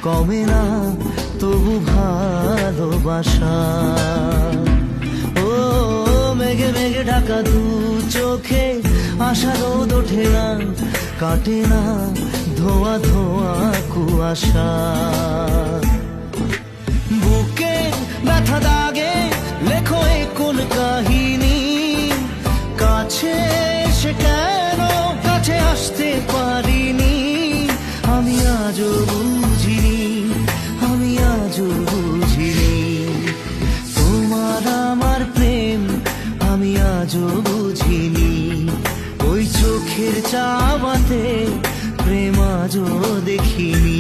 কমে না তবু ভালোবাসা। ও মেঘে মেঘে ঢাকা দু চোখে আশা রোদ ওঠে না, কাটে না ধোয়া ধোয়া কুয়াশা। বুকে ব্যথা দাগে লেখো এ কোন কাহিনী, কাছে এসে কেন কাছে আসতে পারিনি। আমি আজও বুঝিনি, আমি আজও বুঝিনি তোমার আমার প্রেম, আমি আজও বুঝিনি। ওই চোখের চাওয়াতে প্রেম আজও দেখিনি।